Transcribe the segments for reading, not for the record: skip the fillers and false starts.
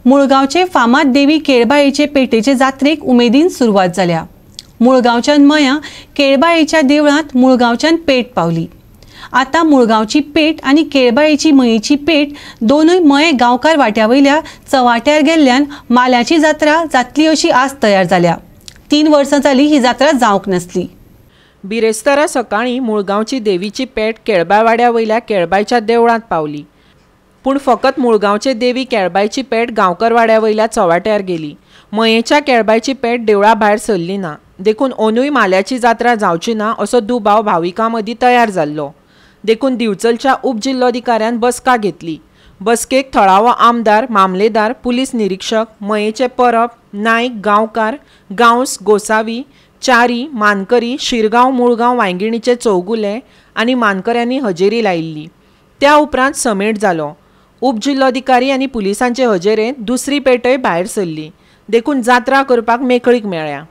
मुळगावचे फामाद देवी केळबाईचे पेटेचे जात्रेक उमेदीन सुरुवात जाल्या। मुळगावच्यान मया केळबाईच्या देवळात मुळगावच्यान पेट पावली। आता मुळगावची पेट आणि केळबाईची मयेची पेट दोनूय मये गांवकार वाट्यावयल्या चवाट्यार गेल्ल्यान माल्याची जात्रा जातली अशी आस तयार जाल्या। 3 वर्सां जाली ही जात्रा जावंक नसली। बिरेस्तारा सकाळी मुळगावची देवीची पेट केळबाई वाड्या वयल्या केळबाईच्या देवळात पावली। पूण फकत मुळगावचे देवी केळबाईची पेट गांवकर वाड्या वयल्या चवाट्यार गेली। मयेच्या केळबाईची पेट देवळा भायर सरली ना, देखून अंदूय माल्याची जात्रा जावची ना असो दुबाव भाविकां मदीं तयार जाल्लो। देखून दिवचलच्या उपजिल्लोधिकाऱ्यान बसका घेतली। बसकेक थळावो आमदार, मामलेदार, पुलीस निरीक्षक, मयेचे परब, नायक, गांवकार, गांवस, गोसावी, चारी, मानकरी, शिरगांव, मुळगांव वांयगिणीचे चौगुले आनी मानकऱ्यांनी हजेरी लायिल्ली। त्या उपरांत समेट जालो। उपजिल्लोधिकारी आनी पुलिसांचे हजेरेंत दुसरी पेटय भायर सरली। देखून जात्रा करपाक मेकळीक मेळ्ळ्या।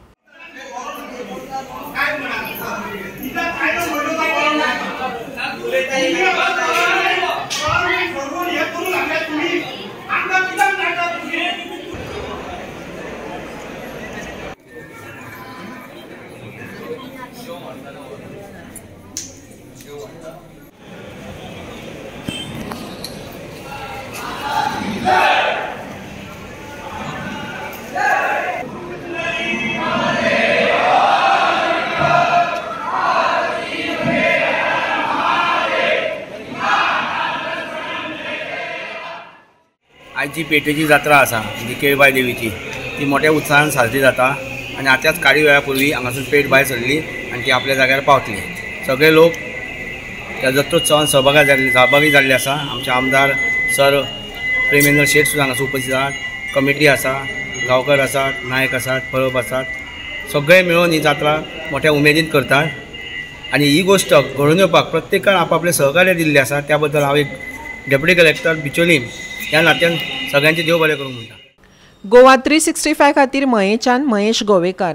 आज जी पेटेची जात्रा आसा जी केळबाई देवीची ती मोठ्या उत्साहान साजरी जाता आणि आताच काळी वेळा पूर्वी हांगासून पेट भायर सरली आणि ती आपल्या जाग्यार पावतली। सगळे लोक त्या जत्रोत्सवान सहभागी जाल्ले आसा। आमचे आमदार सर प्रेमेंद्र शेठ सुद्दां हांगासर उपस्थित आसात, कमिटी आसा, गांवकर आसात, नायक आसात, परब आसात, सगळे मेळून ही जात्रा मोठ्या उमेदीन करतात। आणि ही गोष्ट घडून येवपाक प्रत्येकान आपापले सहकार्य दिल्ले आसा। त्या बद्दल हांव एक डेप्युटी कलेक्टर बिचोली ह्या नात्यान सगळ्यांचे देव बरें करूंक म्हणटा। गोवा 365 खातीर मयेच्यान महेश गोवेकार।